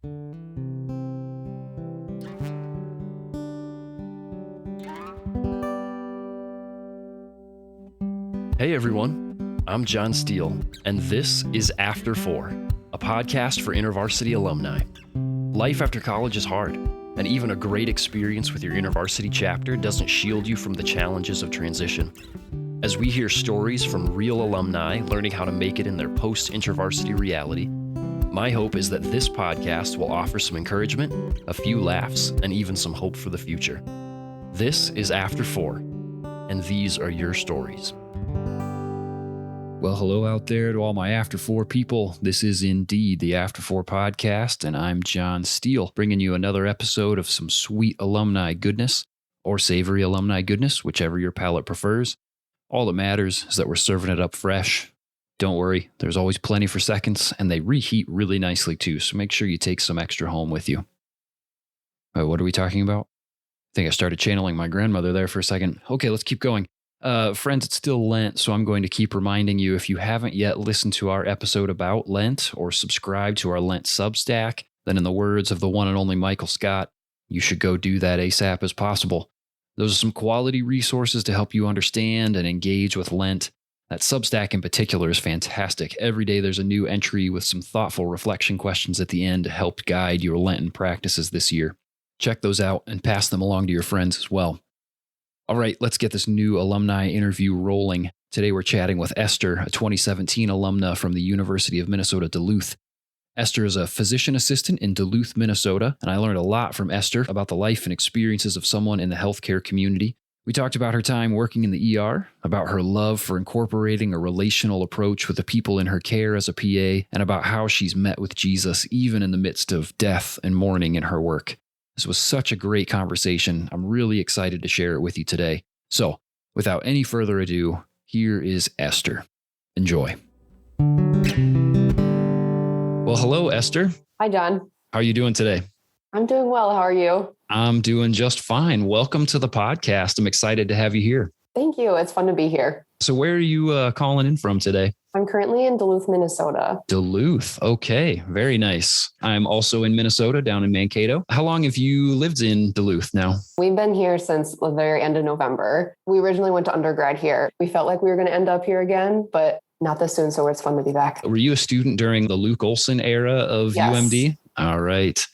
Hey everyone, I'm John Steele, and this is After 4, a podcast for InterVarsity alumni. Life after college is hard, and even a great experience with your InterVarsity chapter doesn't shield you from the challenges of transition. As we hear stories from real alumni learning how to make it in their post-InterVarsity reality, my hope is that this podcast will offer some encouragement, a few laughs, and even some hope for the future. This is After 4, and these are your stories. Well, hello out there to all my After 4 people. This is indeed the After 4 podcast, and I'm John Steele, bringing you another episode of some sweet alumni goodness, or savory alumni goodness, whichever your palate prefers. All that matters is that we're serving it up fresh. Don't worry, there's always plenty for seconds, and they reheat really nicely too, so make sure you take some extra home with you. What are we talking about? I think I started channeling my grandmother there for a second. Okay, let's keep going. Friends, it's still Lent, so I'm going to keep reminding you, if you haven't yet listened to our episode about Lent or subscribed to our Lent Substack, then in the words of the one and only Michael Scott, you should go do that ASAP as possible. Those are some quality resources to help you understand and engage with Lent. That Substack in particular is fantastic. Every day there's a new entry with some thoughtful reflection questions at the end to help guide your Lenten practices this year. Check those out and pass them along to your friends as well. All right, let's get this new alumni interview rolling. Today we're chatting with Esther, a 2017 alumna from the University of Minnesota Duluth. Esther is a physician assistant in Duluth, Minnesota, and I learned a lot from Esther about the life and experiences of someone in the healthcare community. We talked about her time working in the ER, about her love for incorporating a relational approach with the people in her care as a PA, and about how she's met with Jesus even in the midst of death and mourning in her work. This was such a great conversation. I'm really excited to share it with you today. So, without any further ado, here is Esther. Enjoy. Well, hello, Esther. Hi, John. How are you doing today? I'm doing well. How are you? I'm doing just fine. Welcome to the podcast. I'm excited to have you here. Thank you. It's fun to be here. So where are you calling in from today? I'm currently in Duluth, Minnesota. Duluth. Okay. Very nice. I'm also in Minnesota, down in Mankato. How long have you lived in Duluth now? We've been here since the very end of November. We originally went to undergrad here. We felt like we were going to end up here again, but not this soon. So it's fun to be back. Were you a student during the Luke Olson era of Yes. UMD? All right.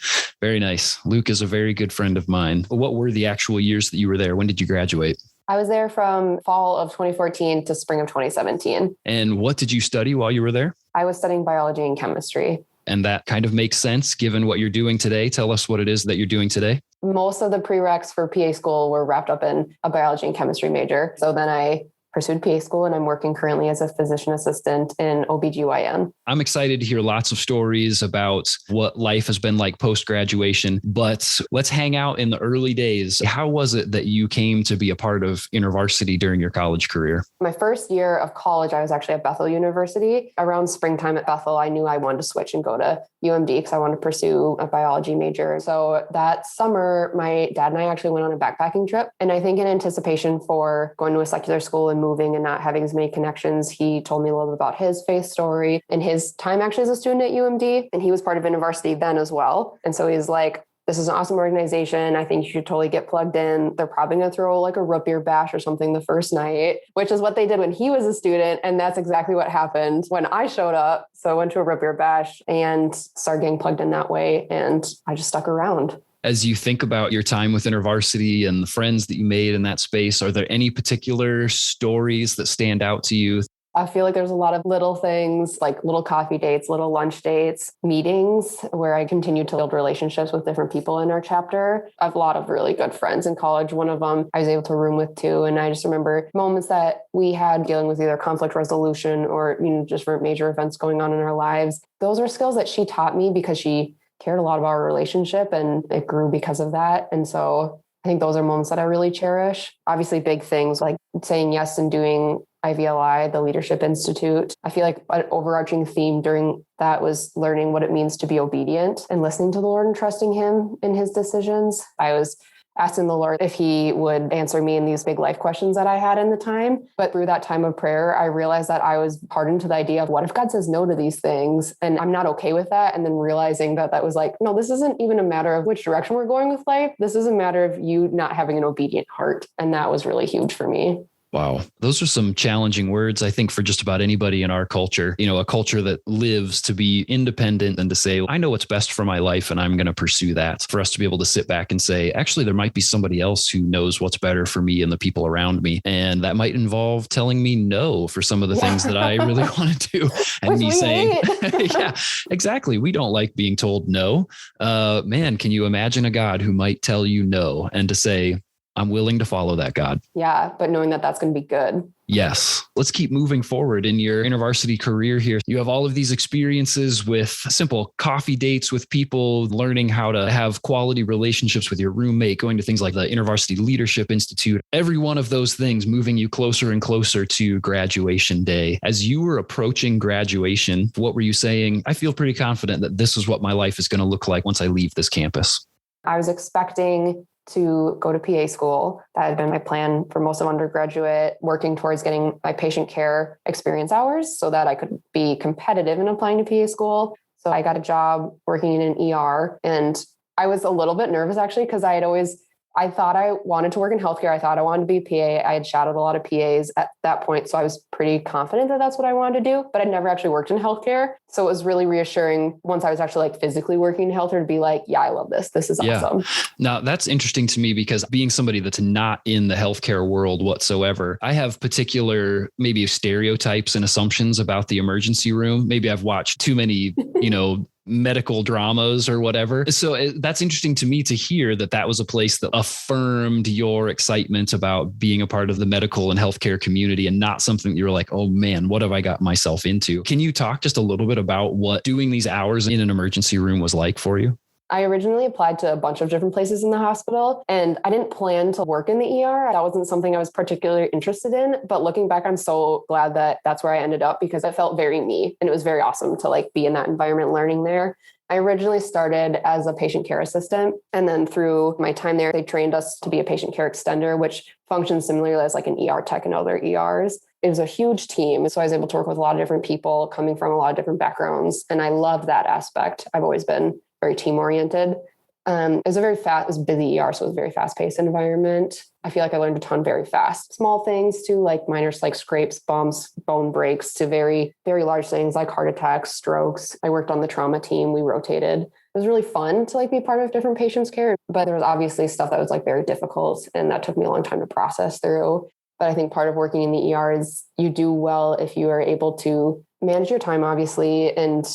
Very nice. Luke is a very good friend of mine. What were the actual years that you were there? When did you graduate? I was there from fall of 2014 to spring of 2017. And what did you study while you were there? I was studying biology and chemistry. And that kind of makes sense given what you're doing today. Tell us what it is that you're doing today. Most of the prereqs for PA school were wrapped up in a biology and chemistry major. So then I pursued PA school, and I'm working currently as a physician assistant in OBGYN. I'm excited to hear lots of stories about what life has been like post-graduation, but let's hang out in the early days. How was it that you came to be a part of InterVarsity during your college career? My first year of college, I was actually at Bethel University. Around springtime at Bethel, I knew I wanted to switch and go to UMD because I wanted to pursue a biology major. So that summer, my dad and I actually went on a backpacking trip. And I think in anticipation for going to a secular school and moving and not having as many connections, he told me a little bit about his faith story and his time actually as a student at UMD. And he was part of InterVarsity then as well. And so he's like, this is an awesome organization. I think you should totally get plugged in. They're probably going to throw like a root beer bash or something the first night, which is what they did when he was a student. And that's exactly what happened when I showed up. So I went to a root beer bash and started getting plugged in that way. And I just stuck around. As you think about your time with InterVarsity and the friends that you made in that space, are there any particular stories that stand out to you? I feel like there's a lot of little things like little coffee dates, little lunch dates, meetings where I continue to build relationships with different people in our chapter. I have a lot of really good friends in college. One of them I was able to room with too. And I just remember moments that we had dealing with either conflict resolution or, just for major events going on in our lives. Those are skills that she taught me because she cared a lot about our relationship and it grew because of that. And so I think those are moments that I really cherish. Obviously, big things like saying yes and doing IVLI, the Leadership Institute. I feel like an overarching theme during that was learning what it means to be obedient and listening to the Lord and trusting him in his decisions. I was asking the Lord if he would answer me in these big life questions that I had in the time. But through that time of prayer, I realized that I was hardened to the idea of what if God says no to these things and I'm not okay with that. And then realizing that was like, no, this isn't even a matter of which direction we're going with life. This is a matter of you not having an obedient heart. And that was really huge for me. Wow. Those are some challenging words, I think, for just about anybody in our culture, a culture that lives to be independent and to say, I know what's best for my life and I'm going to pursue that. For us to be able to sit back and say, actually, there might be somebody else who knows what's better for me and the people around me. And that might involve telling me no for some of the things that I really want to do. And which me saying, hate. yeah, exactly. We don't like being told no. Man, can you imagine a God who might tell you no and to say, I'm willing to follow that God. Yeah, but knowing that that's going to be good. Yes. Let's keep moving forward in your InterVarsity career here. You have all of these experiences with simple coffee dates with people, learning how to have quality relationships with your roommate, going to things like the InterVarsity Leadership Institute, every one of those things moving you closer and closer to graduation day. As you were approaching graduation, what were you saying? I feel pretty confident that this is what my life is going to look like once I leave this campus. I was expecting to go to PA school. That had been my plan for most of undergraduate, working towards getting my patient care experience hours so that I could be competitive in applying to PA school. So I got a job working in an ER, and I was a little bit nervous actually, because I thought I wanted to work in healthcare. I thought I wanted to be a PA. I had shadowed a lot of PAs at that point. So I was pretty confident that that's what I wanted to do, but I'd never actually worked in healthcare. So it was really reassuring once I was actually physically working in healthcare to be like, yeah, I love this. This is awesome. Now that's interesting to me because being somebody that's not in the healthcare world whatsoever, I have particular maybe stereotypes and assumptions about the emergency room. Maybe I've watched too many, medical dramas or whatever. So that's interesting to me to hear that was a place that affirmed your excitement about being a part of the medical and healthcare community and not something that you were like, oh man, what have I got myself into? Can you talk just a little bit about what doing these hours in an emergency room was like for you? I originally applied to a bunch of different places in the hospital, and I didn't plan to work in the ER. That wasn't something I was particularly interested in. But looking back, I'm so glad that that's where I ended up because it felt very me. And it was very awesome to be in that environment learning there. I originally started as a patient care assistant. And then through my time there, they trained us to be a patient care extender, which functions similarly as an ER tech in other ERs. It was a huge team. So I was able to work with a lot of different people coming from a lot of different backgrounds. And I loved that aspect. I've always been very team oriented. It was it was a busy ER, so it was a very fast paced environment. I feel like I learned a ton very fast. Small things to minor scrapes, bumps, bone breaks to very, very large things like heart attacks, strokes. I worked on the trauma team. We rotated. It was really fun to be part of different patients' care, but there was obviously stuff that was very difficult, and that took me a long time to process through. But I think part of working in the ER is you do well if you are able to manage your time, obviously, and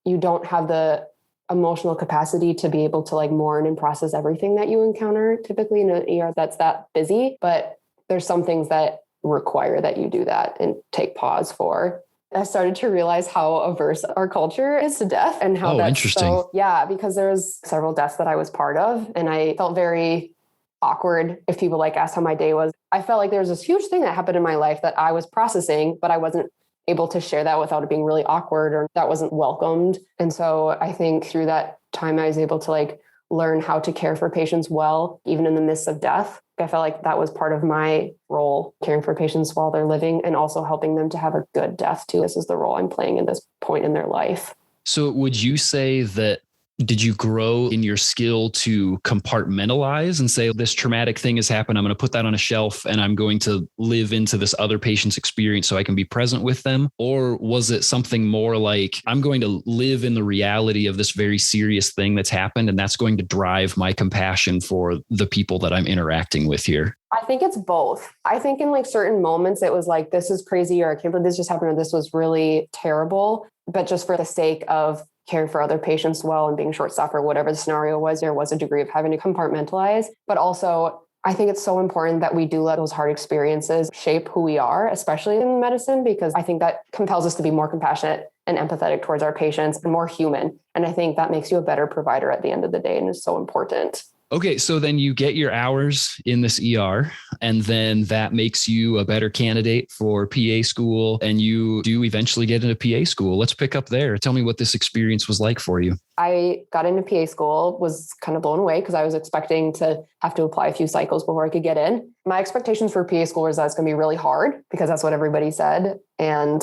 you don't have the emotional capacity to be able to mourn and process everything that you encounter typically in an ER that's that busy. But there's some things that require that you do that and take pause for. I started to realize how averse our culture is to death and how that's interesting. Because there was several deaths that I was part of, and I felt very awkward if people asked how my day was. I felt like there was this huge thing that happened in my life that I was processing, but I wasn't able to share that without it being really awkward or that wasn't welcomed. And so I think through that time, I was able to learn how to care for patients well, even in the midst of death. I felt like that was part of my role, caring for patients while they're living and also helping them to have a good death too. This is the role I'm playing in this point in their life. So would you say that did you grow in your skill to compartmentalize and say, this traumatic thing has happened, I'm going to put that on a shelf and I'm going to live into this other patient's experience so I can be present with them? Or was it something more like, I'm going to live in the reality of this very serious thing that's happened, and that's going to drive my compassion for the people that I'm interacting with here? I think it's both. I think in certain moments, it was this is crazy, or I can't believe this just happened, or this was really terrible. But just for the sake of caring for other patients well and being short-staffed or whatever the scenario was, there was a degree of having to compartmentalize. But also, I think it's so important that we do let those hard experiences shape who we are, especially in medicine, because I think that compels us to be more compassionate and empathetic towards our patients and more human. And I think that makes you a better provider at the end of the day, and is so important. Okay, so then you get your hours in this ER, and then that makes you a better candidate for PA school, and you do eventually get into PA school. Let's pick up there. Tell me what this experience was like for you. I got into PA school, was kind of blown away because I was expecting to have to apply a few cycles before I could get in. My expectations for PA school was that it's going to be really hard because that's what everybody said. And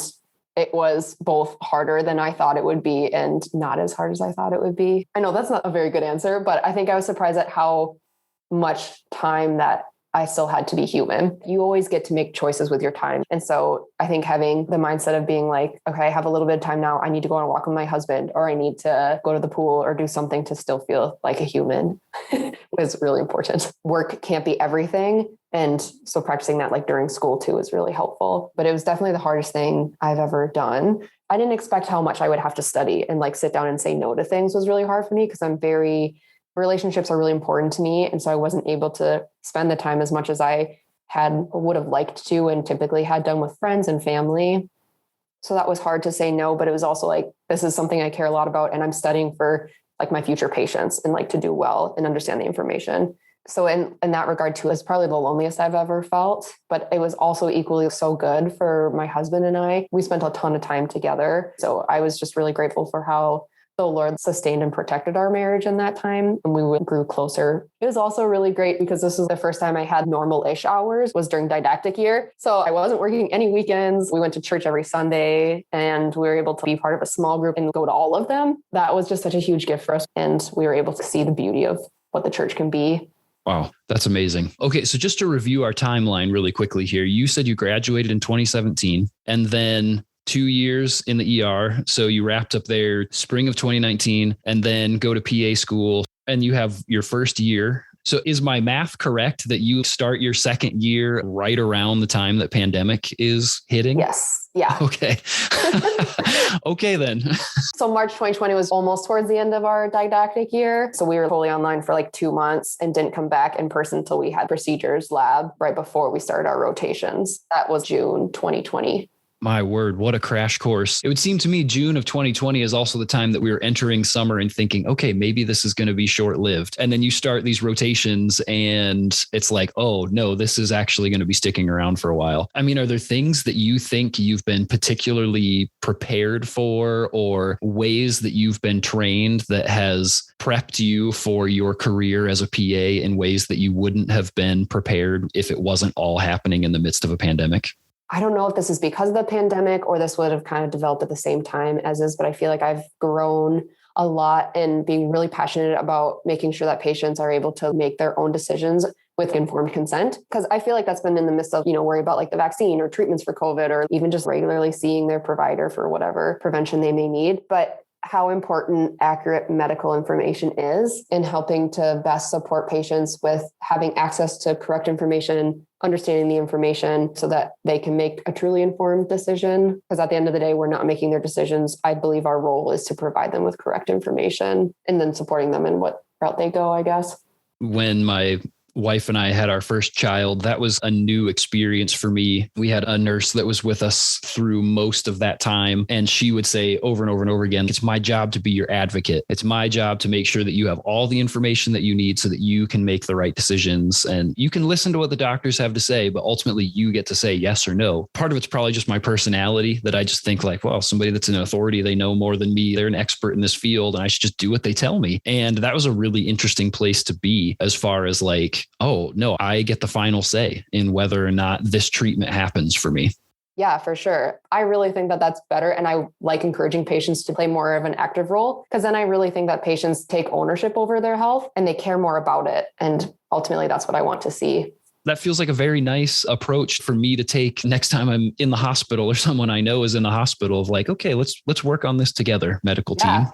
it was both harder than I thought it would be and not as hard as I thought it would be. I know that's not a very good answer, but I think I was surprised at how much time that I still had to be human. You always get to make choices with your time. And so I think having the mindset of being like, okay, I have a little bit of time now. I need to go on a walk with my husband, or I need to go to the pool or do something to still feel like a human was really important. Work can't be everything. And so practicing that like during school too is really helpful. But it was definitely the hardest thing I've ever done. I didn't expect how much I would have to study, and like sit down and say no to things was really hard for me because relationships are really important to me. And so I wasn't able to spend the time as much as I would have liked to and typically had done with friends and family. So that was hard to say no, but it was also like, this is something I care a lot about. And I'm studying for like my future patients and like to do well and understand the information. So in that regard too, it's probably the loneliest I've ever felt, but it was also equally so good for my husband and I. We spent a ton of time together. So I was just really grateful for how the Lord sustained and protected our marriage in that time, and we grew closer. It was also really great because this was the first time I had normal-ish hours, was during didactic year. So I wasn't working any weekends. We went to church every Sunday, and we were able to be part of a small group and go to all of them. That was just such a huge gift for us. And we were able to see the beauty of what the church can be. Wow, that's amazing. Okay, so just to review our timeline really quickly here, you said you graduated in 2017, and then 2 years in the ER. So you wrapped up there spring of 2019 and then go to PA school, and you have your first year. So is my math correct that you start your second year right around the time that pandemic is hitting? Yes. Yeah. Okay. Okay, then. So March 2020 was almost towards the end of our didactic year. So we were fully online for like 2 months and didn't come back in person until we had procedures lab right before we started our rotations. That was June 2020. My word, what a crash course. It would seem to me June of 2020 is also the time that we were entering summer and thinking, okay, maybe this is going to be short-lived. And then you start these rotations and it's like, oh no, this is actually going to be sticking around for a while. I mean, are there things that you think you've been particularly prepared for, or ways that you've been trained that has prepped you for your career as a PA in ways that you wouldn't have been prepared if it wasn't all happening in the midst of a pandemic? I don't know if this is because of the pandemic or this would have kind of developed at the same time as is, but I feel like I've grown a lot in being really passionate about making sure that patients are able to make their own decisions with informed consent. Because I feel like that's been in the midst of, worry about like the vaccine or treatments for COVID, or even just regularly seeing their provider for whatever prevention they may need. But how important accurate medical information is in helping to best support patients with having access to correct information, understanding the information so that they can make a truly informed decision. Because at the end of the day, we're not making their decisions. I believe our role is to provide them with correct information and then supporting them in what route they go, I guess. When my wife and I had our first child, that was a new experience for me. We had a nurse that was with us through most of that time. And she would say over and over and over again, it's my job to be your advocate. It's my job to make sure that you have all the information that you need so that you can make the right decisions. And you can listen to what the doctors have to say, but ultimately you get to say yes or no. Part of it's probably just my personality that I just think like, well, somebody that's an authority, they know more than me. They're an expert in this field and I should just do what they tell me. And that was a really interesting place to be as far as like, oh no, I get the final say in whether or not this treatment happens for me. Yeah, for sure. I really think that that's better. And I like encouraging patients to play more of an active role, because then I really think that patients take ownership over their health and they care more about it. And ultimately, that's what I want to see. That feels like a very nice approach for me to take next time I'm in the hospital or someone I know is in the hospital, of like, okay, let's work on this together, medical team.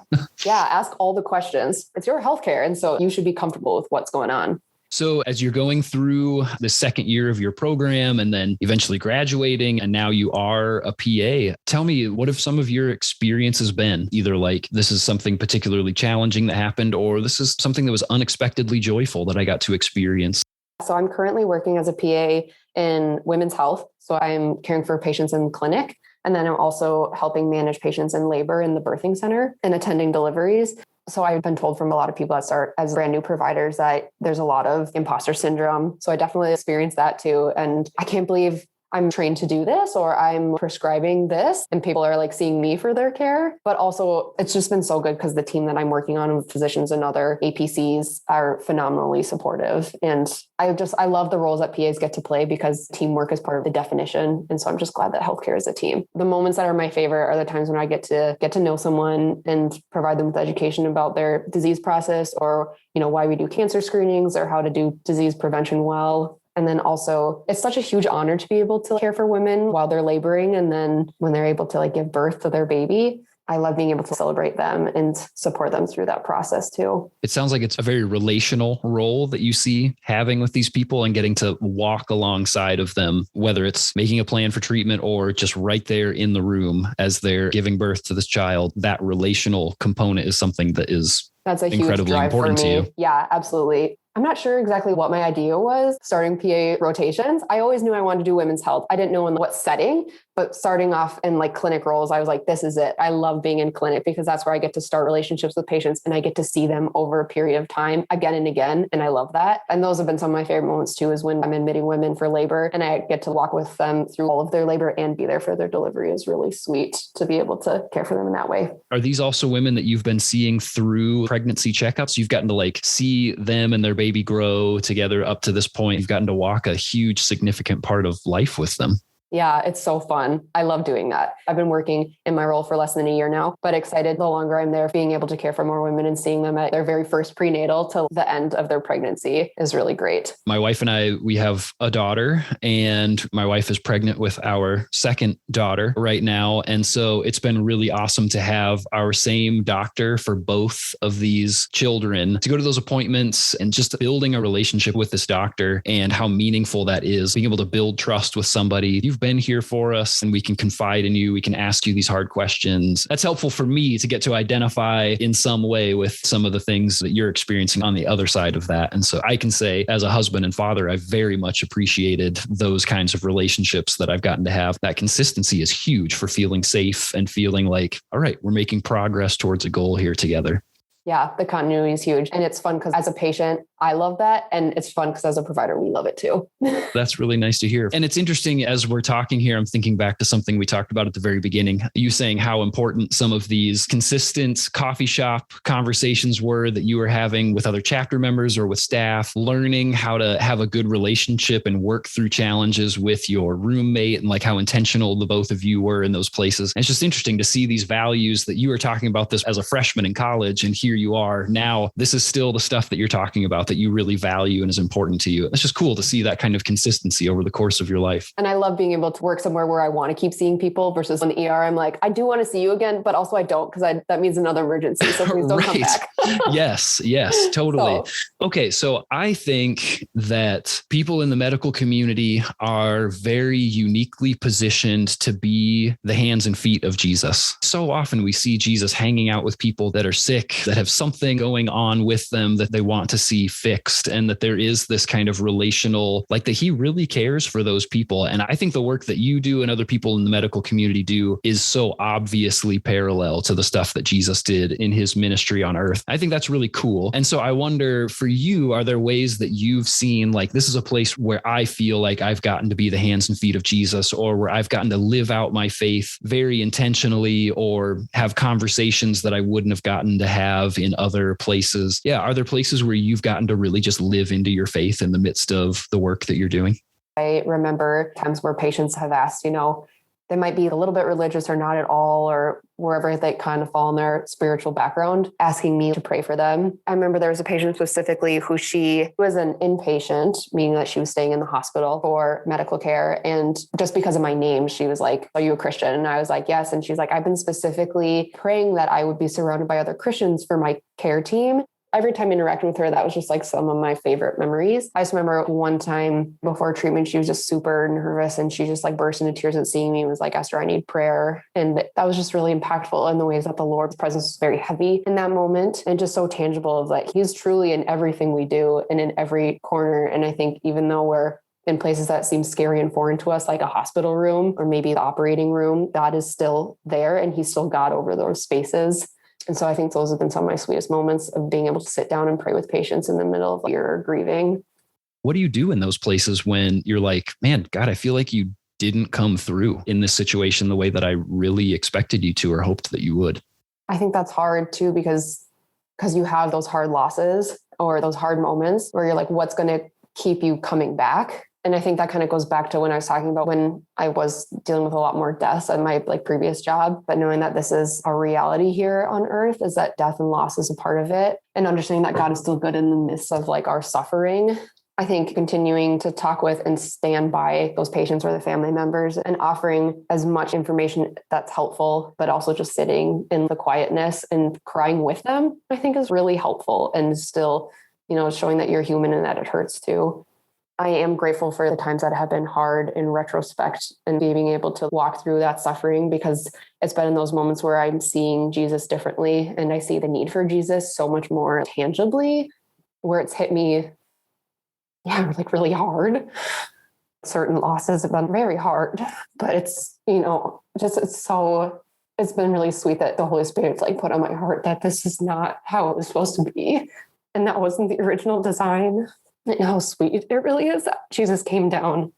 Yeah, ask all the questions. It's your healthcare. And so you should be comfortable with what's going on. So as you're going through the second year of your program and then eventually graduating, and now you are a PA, tell me, what have some of your experiences been? Either like this is something particularly challenging that happened, or this is something that was unexpectedly joyful that I got to experience. So I'm currently working as a PA in women's health. So I'm caring for patients in clinic. And then I'm also helping manage patients in labor in the birthing center and attending deliveries. So I've been told from a lot of people that start as brand new providers that there's a lot of imposter syndrome. So I definitely experienced that too. And I can't believe I'm trained to do this or I'm prescribing this and people are like seeing me for their care. But also it's just been so good because the team that I'm working on with physicians and other APCs are phenomenally supportive. And I love the roles that PAs get to play because teamwork is part of the definition. And so I'm just glad that healthcare is a team. The moments that are my favorite are the times when I get to know someone and provide them with education about their disease process or, why we do cancer screenings or how to do disease prevention well. And then also, it's such a huge honor to be able to care for women while they're laboring. And then when they're able to give birth to their baby, I love being able to celebrate them and support them through that process too. It sounds like it's a very relational role that you see having with these people and getting to walk alongside of them, whether it's making a plan for treatment or just right there in the room as they're giving birth to this child. That relational component is something that is That's a incredibly huge drive important for me. to you. Yeah, absolutely. I'm not sure exactly what my idea was starting PA rotations. I always knew I wanted to do women's health. I didn't know in what setting, but starting off in clinic roles, I was like, this is it. I love being in clinic because that's where I get to start relationships with patients and I get to see them over a period of time again and again. And I love that. And those have been some of my favorite moments too, is when I'm admitting women for labor and I get to walk with them through all of their labor and be there for their delivery is really sweet to be able to care for them in that way. Are these also women that you've been seeing through pregnancy checkups? You've gotten to see them and their baby grow together up to this point. You've gotten to walk a huge, significant part of life with them. Yeah, it's so fun. I love doing that. I've been working in my role for less than a year now, but excited the longer I'm there, being able to care for more women and seeing them at their very first prenatal till the end of their pregnancy is really great. My wife and I, we have a daughter and my wife is pregnant with our second daughter right now. And so it's been really awesome to have our same doctor for both of these children, to go to those appointments and just building a relationship with this doctor and how meaningful that is, being able to build trust with somebody. You've been here for us and we can confide in you. We can ask you these hard questions. That's helpful for me to get to identify in some way with some of the things that you're experiencing on the other side of that. And so I can say as a husband and father, I've very much appreciated those kinds of relationships that I've gotten to have. That consistency is huge for feeling safe and feeling like, all right, we're making progress towards a goal here together. Yeah, the continuity is huge. And it's fun because as a patient, I love that. And it's fun because as a provider, we love it too. That's really nice to hear. And it's interesting as we're talking here, I'm thinking back to something we talked about at the very beginning. You saying how important some of these consistent coffee shop conversations were that you were having with other chapter members or with staff, learning how to have a good relationship and work through challenges with your roommate and how intentional the both of you were in those places. And it's just interesting to see these values that you were talking about this as a freshman in college. And here you are now, this is still the stuff that you're talking about that you really value and is important to you. It's just cool to see that kind of consistency over the course of your life. And I love being able to work somewhere where I want to keep seeing people versus on ER. I'm like, I do want to see you again, but also I don't because that means another emergency. So please don't come back. Yes, totally. Okay. So I think that people in the medical community are very uniquely positioned to be the hands and feet of Jesus. So often we see Jesus hanging out with people that are sick, that have something going on with them that they want to see fixed, and that there is this kind of relational, that he really cares for those people. And I think the work that you do and other people in the medical community do is so obviously parallel to the stuff that Jesus did in his ministry on earth. I think that's really cool. And so I wonder for you, are there ways that you've seen this is a place where I feel like I've gotten to be the hands and feet of Jesus, or where I've gotten to live out my faith very intentionally, or have conversations that I wouldn't have gotten to have in other places? Yeah. Are there places where you've gotten to really just live into your faith in the midst of the work that you're doing? I remember times where patients have asked, they might be a little bit religious or not at all, or wherever they kind of fall in their spiritual background, asking me to pray for them. I remember there was a patient specifically who she was an inpatient, meaning that she was staying in the hospital for medical care. And just because of my name, she was like, are you a Christian? And I was like, yes. And she's like, I've been specifically praying that I would be surrounded by other Christians for my care team. Every time interacting with her, that was just some of my favorite memories. I just remember one time before treatment, she was just super nervous and she just burst into tears at seeing me and was like, Esther, I need prayer. And that was just really impactful in the ways that the Lord's presence was very heavy in that moment and just so tangible of that he's truly in everything we do and in every corner. And I think even though we're in places that seem scary and foreign to us, like a hospital room or maybe the operating room, God is still there and he's still God over those spaces. And so I think those have been some of my sweetest moments of being able to sit down and pray with patients in the middle of your grieving. What do you do in those places when you're like, man, God, I feel like you didn't come through in this situation the way that I really expected you to or hoped that you would? I think that's hard too, because you have those hard losses or those hard moments where you're like, what's going to keep you coming back? And I think that kind of goes back to when I was talking about when I was dealing with a lot more deaths at my previous job, but knowing that this is our reality here on earth, is that death and loss is a part of it, and understanding that God is still good in the midst of our suffering. I think continuing to talk with and stand by those patients or the family members and offering as much information that's helpful, but also just sitting in the quietness and crying with them, I think is really helpful, and still, showing that you're human and that it hurts too. I am grateful for the times that have been hard in retrospect and being able to walk through that suffering, because it's been in those moments where I'm seeing Jesus differently and I see the need for Jesus so much more tangibly, where it's hit me really hard. Certain losses have been very hard, but it's been really sweet that the Holy Spirit's put on my heart that this is not how it was supposed to be. And that wasn't the original design. And how sweet it really is that Jesus came down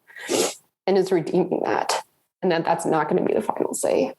and is redeeming that. And that's not going to be the final say.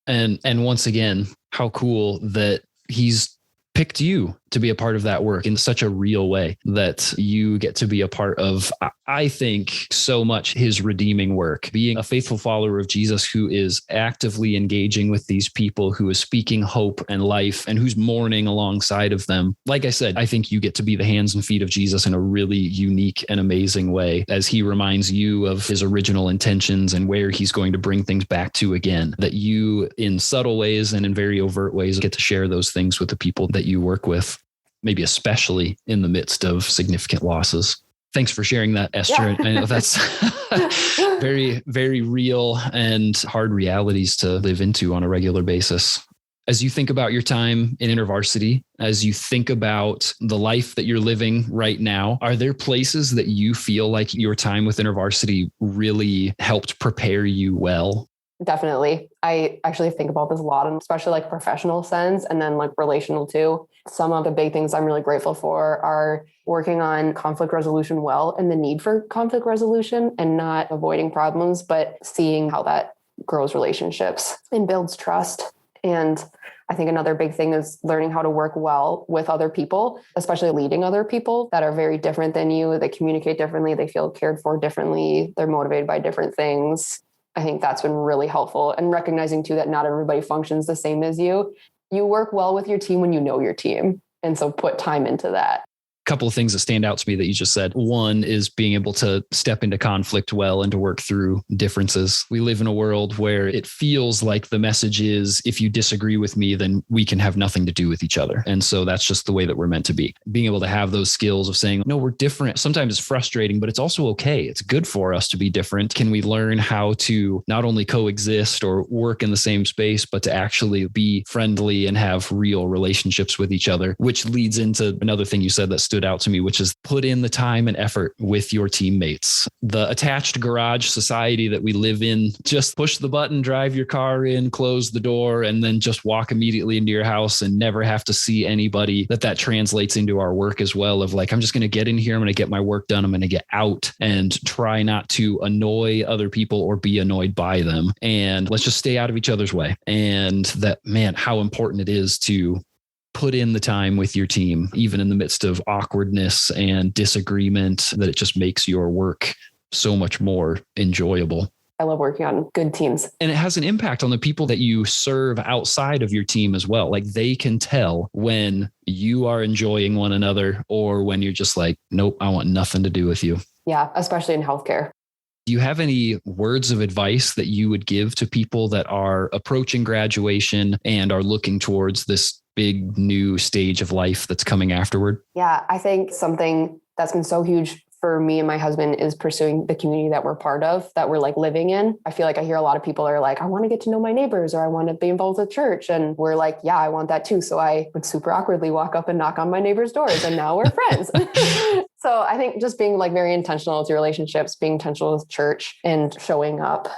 And once again, how cool that he's picked you to be a part of that work in such a real way that you get to be a part of, I think, so much his redeeming work, being a faithful follower of Jesus who is actively engaging with these people, who is speaking hope and life, and who's mourning alongside of them. Like I said, I think you get to be the hands and feet of Jesus in a really unique and amazing way as he reminds you of his original intentions and where he's going to bring things back to again, that you in subtle ways and in very overt ways get to share those things with the people that you work with, maybe especially in the midst of significant losses. Thanks for sharing that, Esther. Yeah. I know that's very, very real and hard realities to live into on a regular basis. As you think about your time in InterVarsity, as you think about the life that you're living right now, are there places that you feel like your time with InterVarsity really helped prepare you well? Definitely. I actually think about this a lot, especially professional sense and then relational too. Some of the big things I'm really grateful for are working on conflict resolution well, and the need for conflict resolution, and not avoiding problems, but seeing how that grows relationships and builds trust. And I think another big thing is learning how to work well with other people, especially leading other people that are very different than you. They communicate differently. They feel cared for differently. They're motivated by different things. I think that's been really helpful. And recognizing too that not everybody functions the same as you. You work well with your team when you know your team. And so put time into that. Couple of things that stand out to me that you just said. One is being able to step into conflict well and to work through differences. We live in a world where it feels like the message is, if you disagree with me, then we can have nothing to do with each other. And so that's just the way that we're meant to be. Being able to have those skills of saying, no, we're different. Sometimes it's frustrating, but it's also okay. It's good for us to be different. Can we learn how to not only coexist or work in the same space, but to actually be friendly and have real relationships with each other, which leads into another thing you said that stood out to me, which is put in the time and effort with your teammates. The attached garage society that we live in, just push the button, drive your car in, close the door, and then just walk immediately into your house and never have to see anybody. That translates into our work as well, of I'm just going to get in here, I'm going to get my work done, I'm going to get out, and try not to annoy other people or be annoyed by them. And let's just stay out of each other's way. And that, man, how important it is to put in the time with your team, even in the midst of awkwardness and disagreement, that it just makes your work so much more enjoyable. I love working on good teams. And it has an impact on the people that you serve outside of your team as well. They can tell when you are enjoying one another or when you're just nope, I want nothing to do with you. Yeah, especially in healthcare. Do you have any words of advice that you would give to people that are approaching graduation and are looking towards this big new stage of life that's coming afterward? Yeah, I think something that's been so huge for me and my husband is pursuing the community that we're part of, that we're living in. I feel I hear a lot of people are I want to get to know my neighbors, or I want to be involved with church. And we're yeah, I want that too. So I would super awkwardly walk up and knock on my neighbors' doors, and now we're friends. So I think just being very intentional with your relationships, being intentional with church and showing up,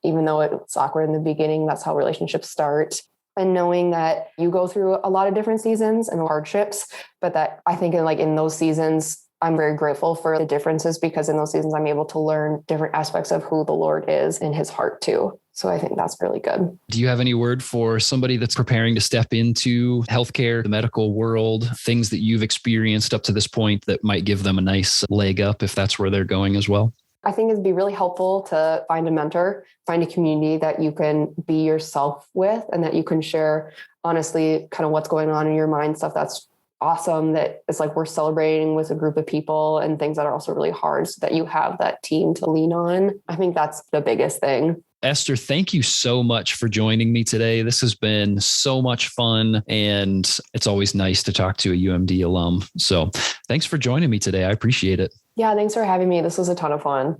even though it's awkward in the beginning, that's how relationships start. and knowing that you go through a lot of different seasons and hardships, but that I think in those seasons, I'm very grateful for the differences, because in those seasons, I'm able to learn different aspects of who the Lord is and his heart too. So I think that's really good. Do you have any word for somebody that's preparing to step into healthcare, the medical world, things that you've experienced up to this point that might give them a nice leg up if that's where they're going as well? I think it'd be really helpful to find a mentor, find a community that you can be yourself with, and that you can share honestly kind of what's going on in your mind, stuff that's awesome, that it's like we're celebrating with a group of people, and things that are also really hard, so that you have that team to lean on. I think that's the biggest thing. Esther, thank you so much for joining me today. This has been so much fun, and it's always nice to talk to a UMD alum. So thanks for joining me today. I appreciate it. Yeah, thanks for having me. This was a ton of fun.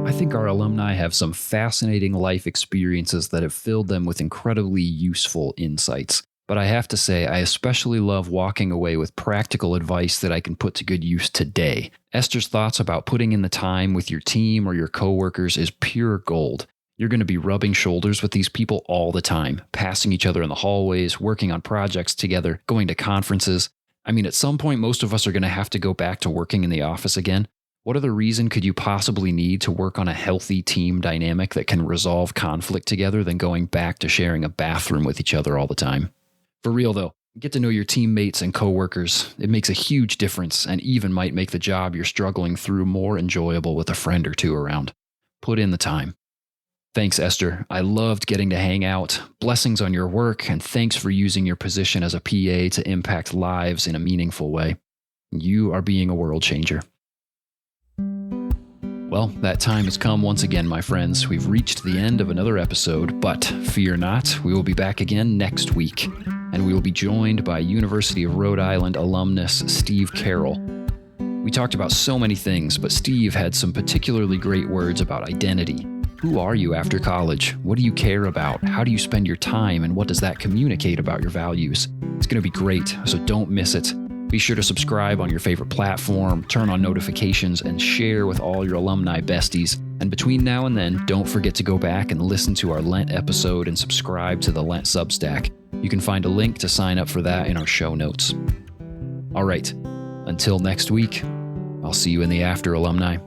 I think our alumni have some fascinating life experiences that have filled them with incredibly useful insights. But I have to say, I especially love walking away with practical advice that I can put to good use today. Esther's thoughts about putting in the time with your team or your coworkers is pure gold. You're going to be rubbing shoulders with these people all the time, passing each other in the hallways, working on projects together, going to conferences. I mean, at some point, most of us are going to have to go back to working in the office again. What other reason could you possibly need to work on a healthy team dynamic that can resolve conflict together than going back to sharing a bathroom with each other all the time? For real though, get to know your teammates and coworkers. It makes a huge difference, and even might make the job you're struggling through more enjoyable with a friend or two around. Put in the time. Thanks, Esther. I loved getting to hang out. Blessings on your work, and thanks for using your position as a PA to impact lives in a meaningful way. You are being a world changer. Well, that time has come once again, my friends. We've reached the end of another episode, but fear not, we will be back again next week. And we will be joined by University of Rhode Island alumnus Steve Carroll. We talked about so many things, but Steve had some particularly great words about identity. Who are you after college? What do you care about? How do you spend your time? And what does that communicate about your values? It's going to be great, so don't miss it. Be sure to subscribe on your favorite platform, turn on notifications, and share with all your alumni besties. And between now and then, don't forget to go back and listen to our Lent episode and subscribe to the Lent Substack. You can find a link to sign up for that in our show notes. All right, until next week, I'll see you in the after, alumni.